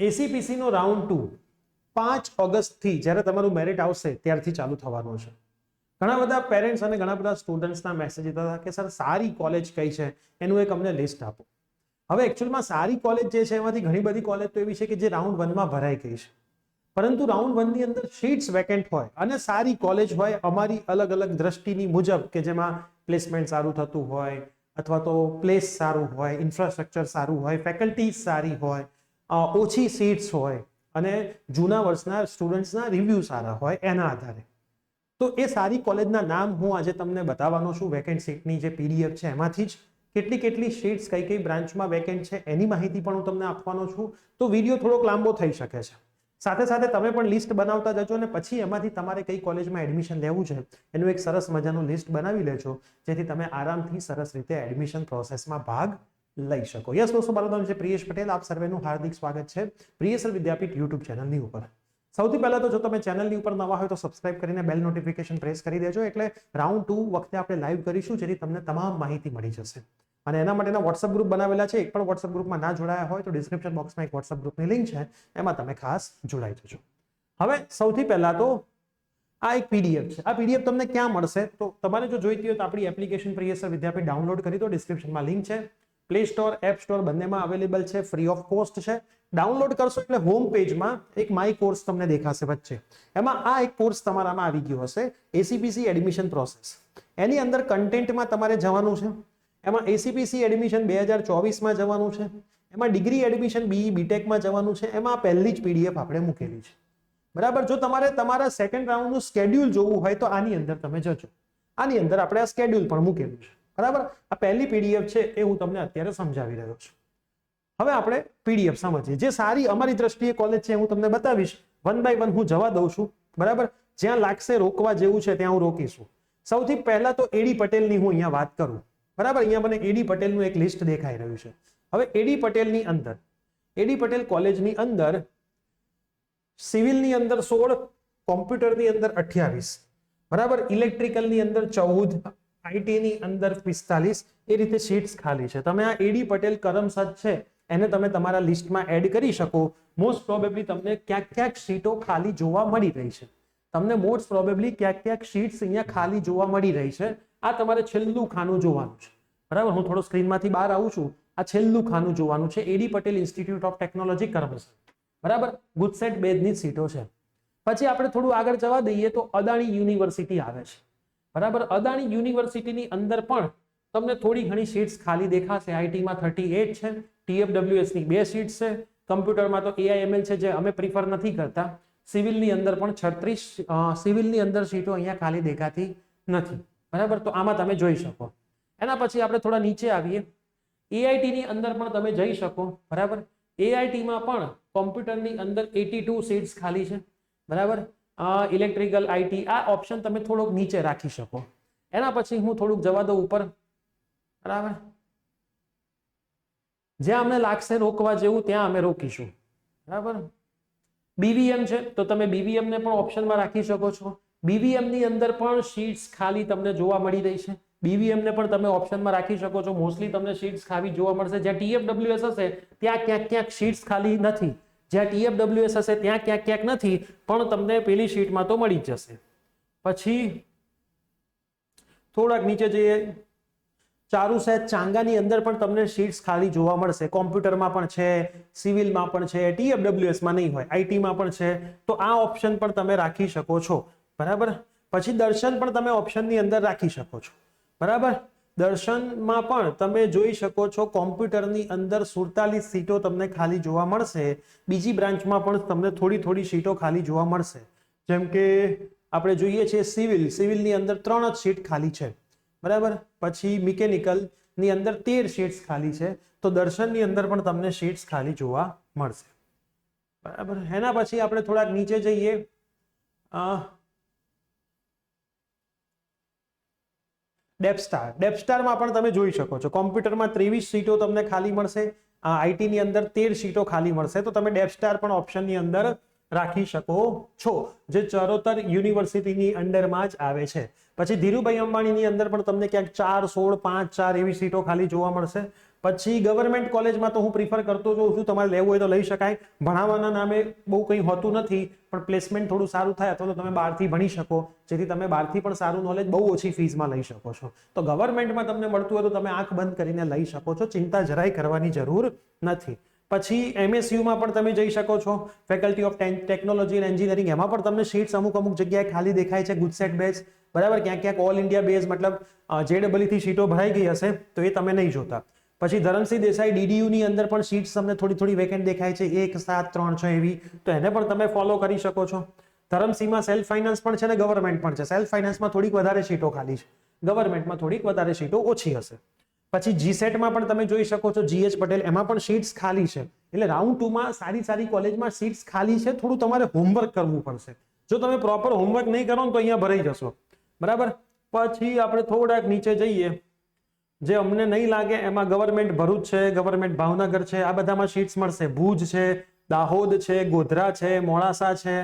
ACPC નો round 2 5 ઓગસ્ટથી જ્યારે તમારું મેરિટ આવશે ત્યારથી ચાલુ થવાનું છે. ઘણા બધા પેરેન્ટ્સ અને ઘણા બધા સ્ટુડન્ટ્સના મેસેજ હતા કે સર સારી કોલેજ કઈ છે એનું એક અમને લિસ્ટ આપો. હવે એકચ્યુઅલમાં સારી કોલેજ જે છે એમાંથી ઘણી બધી કોલેજ તો એવી છે કે જે રાઉન્ડ 1 માં ભરાઈ ગઈ છે, પરંતુ રાઉન્ડ 1 ની અંદર સીટ્સ વેકેન્ટ હોય અને સારી કોલેજ હોય અમારી અલગ અલગ દ્રષ્ટિની મુજબ કે જેમાં પ્લેસમેન્ટ સારું થતું હોય અથવા તો પ્લેસ સારું હોય, ઇન્ફ્રાસ્ટ્રક્ચર સારું હોય, ફેકલ્ટીઝ સારી હોય, ઓછી સીટ્સ હોય અને જૂના વર્ષના સ્ટુડન્ટ્સના રિવ્યૂ સારા હોય એના આધારે તો એ સારી કોલેજના નામ હું આજે તમને બતાવવાનો છું. વેકેન્ટ સીટની જે પીડીએફ છે એમાંથી જ કેટલી સીટ્સ કઈ કઈ બ્રાન્ચમાં વેકેન્ટ છે એની માહિતી પણ હું તમને આપવાનો છું. તો વિડીયો થોડોક લાંબો થઈ શકે છે. સાથે સાથે તમે પણ લિસ્ટ બનાવતા જજો અને પછી એમાંથી તમારે કઈ કોલેજમાં એડમિશન લેવું છે એનું એક સરસ મજાનું લિસ્ટ બનાવી લેજો, જેથી તમે આરામથી સરસ રીતે એડમિશન પ્રોસેસમાં ભાગ લઈ શકો. યસ દોસ્તો, મારું નામ છે પ્રિયેશ પટેલ. આપ સર્વેનું હાર્દિક સ્વાગત છે પ્રિયેશ વિદ્યાપીઠ યુટ્યુબ ચેનલની ઉપર. સૌથી પહેલા તો જો તમે ચેનલની ઉપર નવા હોય તો સબસ્ક્રાઇબ કરીને બેલ નોટિફિકેશન પ્રેસ કરી દેજો, એટલે રાઉન્ડ 2 વખતે આપણે લાઈવ કરીશું જેથી તમને તમામ માહિતી મળી જશે. અને એના માટેના વોટ્સઅપ ગ્રુપ બનાવેલા છે. એક પણ વોટ્સઅપ ગ્રુપમાં ના જોડાયા હોય તો ડિસ્ક્રિપ્શન બોક્સમાં એક વોટ્સઅપ ગ્રુપની લિંક છે, એમાં તમે ખાસ જોડાઈ જજો. હવે સૌથી પહેલા તો આ એક પીડીએફ છે. આ પીડીએફ તમને ક્યાં મળશે? તો તમારે જો જોઈતી હોય તો આપણી એપ્લિકેશન પ્રિયેશ વિદ્યાપીઠ ડાઉનલોડ કરી દો. ડિસ્ક્રિપ્શનમાં લિંક છે. પ્લે સ્ટોર, એપ સ્ટોર બંનેમાં અવેલેબલ છે. ફ્રી ઓફ કોસ્ટ છે. ડાઉનલોડ કરશો એટલે હોમ પેજમાં એક માય કોર્સ તમને દેખાશે વચ્ચે. એમાં આ એક કોર્સ તમારામાં આવી ગયો હશે, એસીપીસી એડમિશન પ્રોસેસ. એની અંદર કન્ટેન્ટમાં તમારે જવાનું છે. એમાં એસીપીસી એડમિશન 2024માં જવાનું છે. એમાં ડિગ્રી એડમિશન બીઈ બીટેકમાં જવાનું છે. એમાં પહેલી જ પીડીએફ આપણે મૂકેલી છે. બરાબર. જો તમારે તમારા સેકન્ડ રાઉન્ડનું સ્કેડ્યુલ જોવું હોય તો આની અંદર તમે જજો. આની અંદર આપણે આ સ્કેડ્યુલ પણ મૂકેલું છે. બરાબર. આ પહેલી પીડીએફ છે એ હું તમને અત્યારે સમજાવી રહ્યો છું. હવે આપણે પીડીએફ સમજીએ. જે સારી અમારી દ્રષ્ટિએ કોલેજ છે હું તમને બતાવીશ. 1 બાય 1 હું જવા દઉં છું. બરાબર. જ્યાં લાગશે રોકવા જેવું છે ત્યાં હું રોકીશું. સૌથી પહેલા તો એડી પટેલની હું અહીંયા વાત કરું. બરાબર. અહીંયા મને એડી પટેલનું એક લિસ્ટ દેખાઈ રહ્યું છે. હવે એડી પટેલની અંદર, એડી પટેલ કોલેજની અંદર સિવિલની અંદર 16, કોમ્પ્યુટરની અંદર 28, બરાબર, ઇલેક્ટ્રિકલની અંદર 14, આઈટીની અંદર 45 એ રીતે સીટ્સ ખાલી છે. તમે આ એડી પટેલ કરમસદ છે એને તમે તમારા લિસ્ટમાં એડ કરી શકો. મોસ્ટ પ્રોબેબલી તમને ક્યાંક સીટો ખાલી જોવા મળી રહી છે. તમને મોસ્ટ પ્રોબેબલી ક્યાંક સીટ્સ અહીંયા ખાલી જોવા મળી રહી છે. આ તમારે છેલ્લું ખાનું જોવાનું છે. બરાબર. હું થોડો સ્ક્રીનમાંથી બહાર આવું છું. આ છેલ્લું ખાનું જોવાનું છે. A D Patel institute of technology Karamsad. બરાબર. ગુજસેટ બેઝની સીટો છે. પછી આપણે થોડું આગળ જવા દઈએ તો અદાણી યુનિવર્સિટી આવે છે. બરાબર. અદાણી યુનિવર્સિટીની અંદર પણ તમને થોડી ઘણી સીટ્સ ખાલી દેખાશે. આઈટીમાં 38 છે, TFWS ની 2 સીટ્સ છે, કમ્પ્યુટરમાં તો AIML છે જે અમે પ્રિફર નથી કરતા. સિવિલની અંદર પણ 36 સિવિલની અંદર સીટો અહીંયા ખાલી દેખાતી નથી. બરાબર. તો આમાં તમે જોઈ શકો. એના પછી આપણે થોડા નીચે આવીએ. AIT ની અંદર પણ તમે જઈ શકો. બરાબર. AIT માં પણ કોમ્પ્યુટરની અંદર 82 સીટ્સ ખાલી છે. બરાબર. ઇલેક્ટ્રિકલ, આઈટી આ ઓપ્શન તમે થોડોક નીચે રાખી શકો. એના પછી હું થોડુંક જવા દઉં ઉપર. બરાબર. જ્યાં અમને લાગશે રોકવા જેવું ત્યાં અમે રોકીશું. બરાબર. BVM છે તો તમે BVM ને પણ ઓપ્શનમાં રાખી શકો છો. BVM ની અંદર પણ સીટ્સ ખાલી તમને જોવા મળી રહી છે. BVM ને પણ તમે ઓપ્શનમાં રાખી શકો છો. મોસ્ટલી તમને સીટ્સ ખાલી જોવા મળશે. જ્યાં TFWS હશે ત્યાં ક્યાંક સીટ્સ ખાલી નથી. જ્યાં TFWS હશે ત્યાં ક્યાંક નથી, પણ તમને પેલી શીટમાં તો મળી જ જશે. પછી થોડાક નીચે જઈએ. ચારુસેટ ચાંગાની અંદર પણ તમને સીટ્સ ખાલી જોવા મળશે. કોમ્પ્યુટરમાં પણ છે, સિવિલમાં પણ છે, TFWSમાં નહીં હોય, આઈટીમાં પણ છે. તો આ ઓપ્શન પણ તમે રાખી શકો છો. બરાબર. પછી દર્શન પણ તમે ઓપ્શનની અંદર રાખી શકો છો. બરાબર. દર્શનમાં પણ તમે જોઈ શકો છો કોમ્પ્યુટરની અંદર 47 સીટો તમને ખાલી જોવા મળશે. બીજી બ્રાન્ચમાં પણ તમને થોડી સીટો ખાલી જોવા મળશે. જેમ કે આપણે જોઈએ છીએ સિવિલની અંદર 3 જ સીટ ખાલી છે. બરાબર. પછી મિકેનિકલની અંદર 13 સીટ્સ ખાલી છે. તો દર્શનની અંદર પણ તમને સીટ્સ ખાલી જોવા મળશે. બરાબર. એના પછી આપણે થોડાક નીચે જઈએ. ડેપસ્ટારમાં પણ તમે જોઈ શકો છો કોમ્પ્યુટરમાં 23 સીટો તમને ખાલી મળશે. આઈટીની અંદર 13 સીટો ખાલી મળશે. તો તમે ડેપસ્ટાર પણ ઓપ્શનની અંદર રાખી શકો છો, જે ચરોતર યુનિવર્સિટીની અંડરમાં જ આવે છે. પછી ધીરુભાઈ અંબાણીની અંદર પણ તમને ક્યાંક 4, 16, 5, 4 એવી સીટો ખાલી જોવા મળશે. પછી ગવર્મેન્ટ કોલેજમાં તો હું પ્રિફર કરતો હોઉં છું, તમારે લેવું હોય તો લઈ શકાય. ભણાવવાના નામે બહુ કંઈ હોતું નથી, પણ પ્લેસમેન્ટ થોડું સારું થાય અથવા તો તમે બહારથી ભણી શકો, જેથી તમે બહારથી પણ સારું નોલેજ બહુ ઓછી ફીસમાં લઈ શકો છો. તો ગવર્મેન્ટમાં તમને મળતું હોય તો તમે આંખ બંધ કરીને લઈ શકો છો, ચિંતા જરાય કરવાની જરૂર નથી. પછી MSUમાં પણ તમે જઈ શકો છો, faculty of technology and engineering. એમાં પણ તમને સીટ્સ અમુક જગ્યાએ ખાલી દેખાય છે, ગુજસેટ બેચ, બરાબર. ક્યાંક ક્યાંક ઓલ ઇન્ડિયા બેઝ મતલબ JEE થી સીટો ભરાઈ ગઈ હશે તો એ તમે નહીં જોતા. પછી ધરમસિંહ દેસાઈ DDU ની અંદર પણ સીટ્સ તમને થોડી વેકેન્ટ દેખાય છે, 1 7 3 6 એવી, તો એને પણ તમે ફોલો કરી શકો છો. ધરમસિંહમાં સેલ્ફ ફાઇનાન્સ પણ છે ને ગવર્મેન્ટ પણ છે. સેલ્ફ ફાઇનાન્સમાં થોડીક વધારે સીટો ખાલી છે, ગવર્મેન્ટમાં થોડીક વધારે સીટો ઓછી હશે. પછી GSETમાં પણ તમે જોઈ શકો છો, GH પટેલ, એમાં પણ સીટ્સ ખાલી છે. એટલે રાઉન્ડ 2 માં સારી કોલેજમાં સીટ્સ ખાલી છે, થોડું તમારે હોમવર્ક કરવું પડશે. જો તમે પ્રોપર હોમવર્ક નહીં કરો ને તો અહીંયા ભરાઈ જશો, બરાબર. પછી આપણે થોડાક નીચે જઈએ, જે અમને નહીં લાગે એમાં ગવર્મેન્ટ ભરૂચ છે, ગવર્મેન્ટ ભાવનગર છે, આ બધામાં સીટ્સ મળશે. ભુજ છે, દાહોદ છે, ગોધરા છે, મોડાસા છે,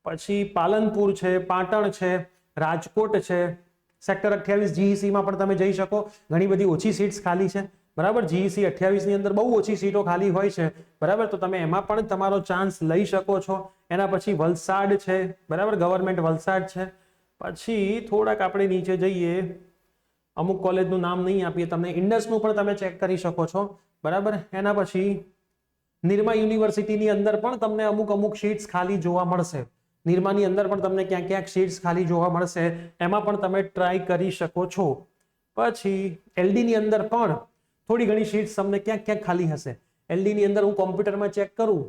પછી પાલનપુર છે, પાટણ છે, રાજકોટ છે. સેક્ટર 28 GECમાં પણ તમે જઈ શકો, ઘણી બધી ઓછી સીટ્સ ખાલી છે, બરાબર. GEC 28 ની અંદર બહુ ઓછી સીટો ખાલી હોય છે, બરાબર. તો તમે એમાં પણ તમારો ચાન્સ લઈ શકો છો. એના પછી વલસાડ છે, બરાબર, ગવર્મેન્ટ વલસાડ છે. પછી થોડાક આપણે નીચે જઈએ, અમુક કોલેજનું નામ નહીં આપીએ તમને, ઇન્ડસનું પણ તમે ચેક કરી શકો છો, બરાબર. એના પછી નિરમા યુનિવર્સિટીની અંદર પણ તમને અમુક સીટ્સ ખાલી જોવા મળશે. નિરમાની અંદર પણ તમને ક્યાંક સીટ્સ ખાલી જોવા મળશે, એમાં પણ તમે ટ્રાય કરી શકો છો. પછી LD ની અંદર પણ થોડી ઘણી સીટ્સ તમને ક્યાંક ખાલી હશે. LD ની અંદર હું કોમ્પ્યુટરમાં ચેક કરું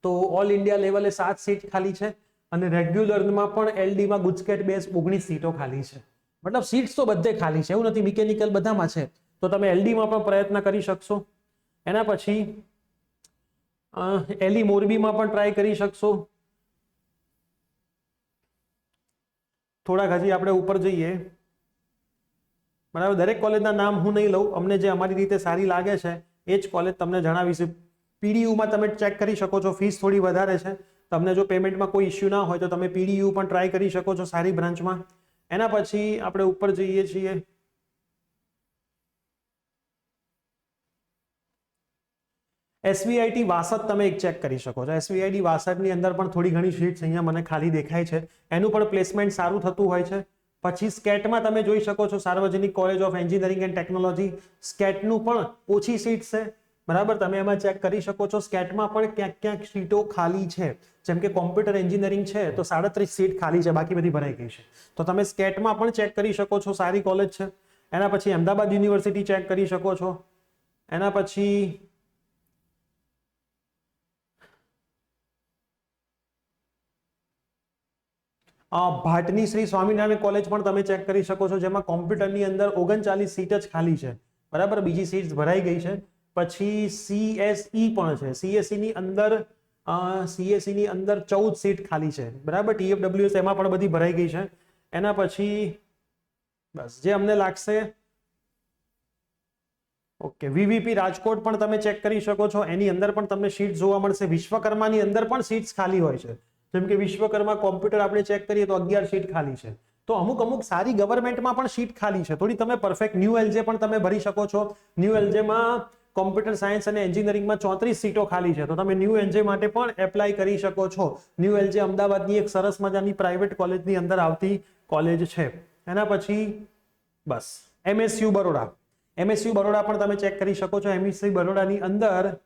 તો ઓલ ઇન્ડિયા લેવલે 7 સીટ ખાલી છે, અને રેગ્યુલરમાં પણ LDમાં ગુજકેટ બેઝ 19 સીટો ખાલી છે. મતલબ સીટ્સ તો બધે ખાલી છે, એવું નથી, મિકેનિકલ બધામાં છે. તો તમે LDમાં પણ પ્રયત્ન કરી શકશો. એના પછી LE મોરબીમાં પણ ટ્રાય કરી શકશો. થોડાક હજી આપણે ઉપર જઈએ, બરાબર. દરેક કોલેજના નામ હું નહીં લઉં, અમને જે અમારી રીતે સારી લાગે છે એ જ કોલેજ તમને જણાવીશ. PDUમાં તમે ચેક કરી શકો છો, ફીસ થોડી વધારે છે. તમને જો પેમેન્ટમાં કોઈ ઇસ્યુ ના હોય તો તમે PDU પણ ટ્રાય કરી શકો છો સારી બ્રાન્ચમાં. એના પછી આપણે ઉપર જઈએ છીએ, SVIT વાસદ તમે એક ચેક કરી શકો છો. SVIT વાસદની અંદર પણ થોડી ઘણી સીટ્સ અહીંયા મને ખાલી દેખાય છે, એનું પણ પ્લેસમેન્ટ સારું થતું હોય છે. પછી સ્કેટમાં તમે જોઈ શકો છો, Sarvajanik college of engineering and technology, સ્કેટનું પણ ઓછી સીટ છે, બરાબર. તમે એમાં ચેક કરી શકો છો. સ્કેટમાં પણ ક્યાંક સીટો ખાલી છે, જેમ કે કોમ્પ્યુટર એન્જિનિયરિંગ છે તો 37 સીટ ખાલી છે, બાકી બધી ભરાઈ ગઈ છે. તો તમે સ્કેટમાં પણ ચેક કરી શકો છો, સારી કોલેજ છે. એના પછી અમદાવાદ યુનિવર્સિટી ચેક કરી શકો છો. એના પછી ભાટની શ્રી સ્વામિનારાયણ કોલેજ પણ તમે ચેક કરી શકો છો, જેમાં કોમ્પ્યુટરની અંદર 39 સીટ જ ખાલી છે, બરાબર. બીજી સીટ્સ ભરાઈ ગઈ છે. પછી CSE પણ છે, CSE ની અંદર 14 સીટ ખાલી છે, બરાબર. TFWS એમાં પણ બધી ભરાઈ ગઈ છે. એના પછી બસ જે અમને લાગશે, ઓકે, VVP રાજકોટ પણ તમે ચેક કરી શકો છો, એની અંદર પણ તમને સીટ જોવા મળશે. વિશ્વકર્માની અંદર પણ સીટ્સ ખાલી હોય છે, જેમ કે વિશ્વકર્મા કોમ્પ્યુટર આપણે ચેક કરીએ તો 11 સીટ ખાલી છે. તો અમુક સારી ગવર્મેન્ટમાં પણ સીટ ખાલી છે થોડી. તમે પરફેક્ટ ન્યૂ LJ પણ તમે ભરી શકો છો. ન્યૂ LJમાં કોમ્પ્યુટર સાયન્સ અને એન્જિનિયરિંગમાં 34 સીટો ખાલી છે, તો તમે ન્યૂ LJ માટે પણ એપ્લાય કરી શકો છો. ન્યૂ LJ અમદાવાદની એક સરસ મજાની પ્રાઇવેટ કોલેજની અંદર આવતી કોલેજ છે. એના પછી બસ MSU બરોડા, MSU બરોડા પણ તમે ચેક કરી શકો છો. MSU બરોડાની અંદર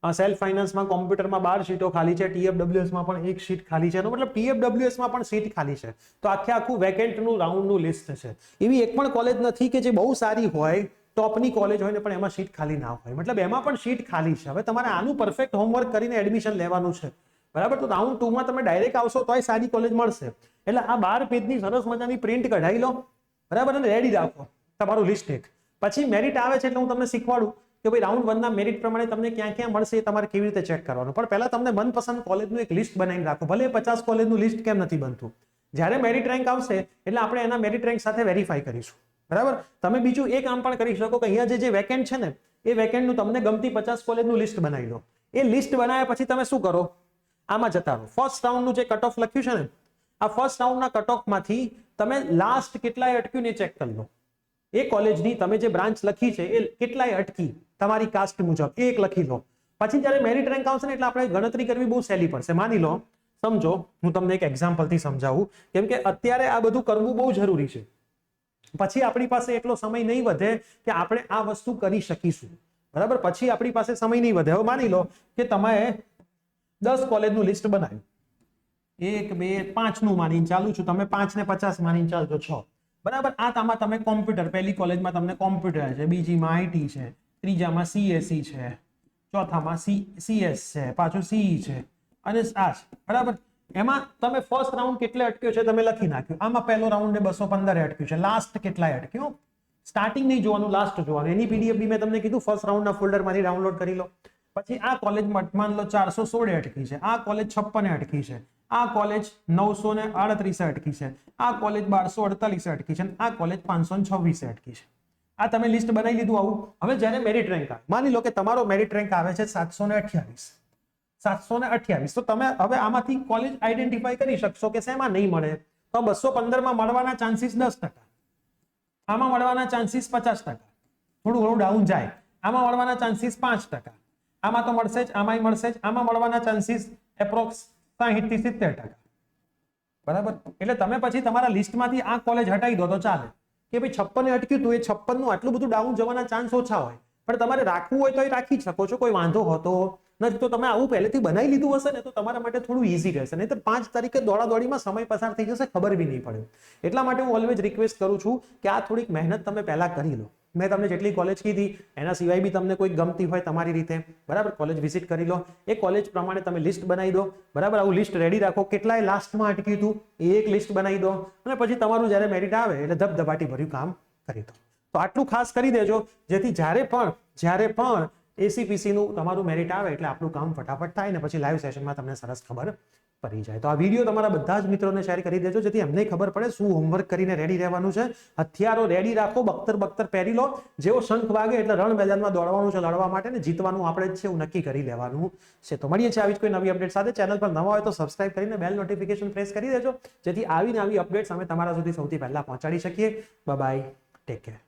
સેલ્ફ ફાઇનાન્સમાં કોમ્પ્યુટરમાં 12 સીટો ખાલી છે, TFWSમાં પણ 1 સીટ ખાલી છે. મતલબ TFWSમાં પણ સીટ ખાલી છે. તો આખું વેકેન્ટનું રાઉન્ડનું લિસ્ટ છે. એવી એક પણ કોલેજ નથી કે જે બહુ સારી હોય, ટોપની કોલેજ હોય ને પણ એમાં સીટ ખાલી ના હોય. મતલબ એમાં પણ સીટ ખાલી છે. હવે તમારે આનું પરફેક્ટ હોમવર્ક કરીને એડમિશન લેવાનું છે, બરાબર. તો રાઉન્ડ 2માં તમે ડાયરેક્ટ આવશો તોય સારી કોલેજ મળશે. એટલે આ 12 પેજની સરસ મજાની પ્રિન્ટ કઢાઈ લો, બરાબર, અને રેડી રાખો તમારું લિસ્ટ એક. પછી મેરિટ આવે છે એટલે હું તમને શીખવાડું કે ભાઈ રાઉન્ડ 1 ના મેરિટ પ્રમાણે તમને ક્યાં મળશે એ તમારે કેવી રીતે ચેક કરવાનું. પણ પહેલા તમને મનપસંદ કોલેજનું એક લિસ્ટ બનાવીને રાખો. ભલે 50 કોલેજનું લિસ્ટ કેમ નથી બનતું, જ્યારે મેરિટ રેન્ક આવશે એટલે આપણે એના મેરિટ રેન્ક સાથે વેરીફાઈ કરીશું, બરાબર. તમે બીજું એક કામ પણ કરી શકો કે અહીંયા જે વેકેન્ટ છે ને એ વેકેન્ટનું તમને ગમતી 50 કોલેજનું લિસ્ટ બનાવી લો. એ લિસ્ટ બનાવ્યા પછી તમે શું કરો, આમાં જતા રહો. ફર્સ્ટ રાઉન્ડનું જે કટ ઓફ લખ્યું છે ને, આ ફર્સ્ટ રાઉન્ડના કટ ઓફમાંથી તમે લાસ્ટ કેટલાય અટક્યું ને ચેક કરી લો. એ કોલેજની તમે જે બ્રાન્ચ લખી છે એ કેટલાય અટકી તમારી કાસ્ટ મુજબ એક લખી લો. પછી જ્યારે મેરિટ રેન્ક આવશે ને એટલે આપણે ગણતરી કરવી બહુ સહેલી પડશે. માની લો, સમજો, હું તમને એક એક્ઝામ્પલ થી સમજાવું, કેમ કે અત્યારે આ બધું કરવું બહુ જરૂરી છે. પછી આપણી પાસે એટલો સમય નહીં વધે કે આપણે આ વસ્તુ કરી શકીશું. બરાબર, પછી આપણી પાસે સમય નહીં વધે. હવે માની લો કે તમે 10 કોલેજનું લિસ્ટ બનાવ્યું, 1 2 5 નું માનીને ચાલુ છું, તમે 5 ને 50 માનીને ચાલજો 6. બરાબર, આ તામાં તમે કોમ્પ્યુટર, પહેલી કોલેજમાં તમને કોમ્પ્યુટર છે, બીજીમાં આઈટી છે, ત્રીજામાં સીએસસી છે, ચોથામાં સીએસ છે, પાછું સીઈ છે અને આ છે. બરાબર, એમાં તમે ફર્સ્ટ રાઉન્ડ કેટલે અટક્યો છે તમે લખી નાખ્યું. આમાં પહેલો રાઉન્ડ 215 અટક્યું છે, લાસ્ટ કેટલાય અટક્યું. સ્ટાર્ટિંગ નહીં જોવાનું, લાસ્ટ જોવાનું. એની પીડીએફ બી મેં તમને કીધું ફર્સ્ટ રાઉન્ડના ફોલ્ડરમાંથી ડાઉનલોડ કરી લો. પછી આ કોલેજ માન લો 416 અટકી છે, આ કોલેજ 56 અટકી છે, આ કોલેજ 938 અટકી છે, આ કોલેજ 1248 અટકી છે, આ કોલેજ 526 અટકી છે. આ તમે લિસ્ટ બનાવી લીધું આવું. હવે જ્યારે મેરિટ રેન્ક આવે, માની લો કે તમારો મેરિટ રેન્ક આવે છે 728, તો તમે હવે આમાંથી કોલેજ આઈડેન્ટિફાઈ કરી શકશો કે શેમાં નહીં મળે. તો 215 માં મળવાના ચાન્સીસ 10%, આમાં મળવાના ચાન્સીસ 50%, થોડું ઘણું ડાઉન જાય, આમાં મળવાના ચાન્સીસ 5%, આમાં તો મળશે જ, આમાંય મળશે જ, આમાં મળવાના ચાન્સીસ એપ્રોક્સ 60 થી 70%. બરાબર, એટલે તમે પછી તમારા લિસ્ટમાંથી આ કોલેજ હટાવી દો તો ચાલે કે ભાઈ 56 અટક્યું તું, એ 56 નું આટલું બધું ડાઉન જવાના ચાન્સ ઓછા હોય, પણ તમારે રાખવું હોય તો એ રાખી શકો છો, કોઈ વાંધો હોતો નથી. તો તમે આવું પહેલેથી બનાવી લીધું હશે ને તો તમારા માટે થોડું ઈઝી રહેશે. નહીં તો 5 તારીખે દોડાદોડીમાં સમય પસાર થઈ જશે, ખબર બી નહીં પડે. એટલા માટે હું ઓલવેઝ રિક્વેસ્ટ કરું છું કે આ થોડીક મહેનત તમે પહેલા કરી લો. મેં તમને જેટલી કોલેજ કીધી એના સિવાય બી તમને કોઈ ગમતી હોય તમારી રીતે, બરાબર, કોલેજ વિઝિટ કરી લો. એ કોલેજ પ્રમાણે તમે લિસ્ટ બનાવી દો. બરાબર, આવું લિસ્ટ રેડી રાખો. કેટલાય લાસ્ટમાં અટક્યું હતું એ એક લિસ્ટ બનાવી દો અને પછી તમારું જ્યારે મેરિટ આવે એટલે ધબધબાટી ભર્યું કામ કરી દો. તો આટલું ખાસ કરી દેજો, જેથી જ્યારે પણ એસીપીસી નું તમારું મેરિટ આવે એટલે આપણું કામ ફટાફટ થાય ને પછી લાઈવ સેશનમાં તમને સરસ ખબર પડી જાય. તો આ વિડીયો તમારા બધા જ મિત્રોને શેર કરી દેજો, જેથી એમને ખબર પડે શું હોમવર્ક કરીને રેડી રહેવાનું છે. હથિયારો રેડી રાખો, બખ્તર પહેરી લો. જેવો શંખ વાગે એટલે રણ મેદાનમાં દોડવાનું છે લડવા માટે, ને જીતવાનું આપણે જ છે એવું નક્કી કરી લેવાનું છે. તો મળીએ છીએ આવી જ કોઈ નવી અપડેટ સાથે. ચેનલ પર નવા હોય તો સબસ્ક્રાઇબ કરીને બેલ નોટિફિકેશન પ્રેસ કરી દેજો, જેથી આવીને આવી અપડેટ્સ અમે તમારા સુધી સૌથી પહેલા પહોંચાડી શકીએ. Bye bye, take care.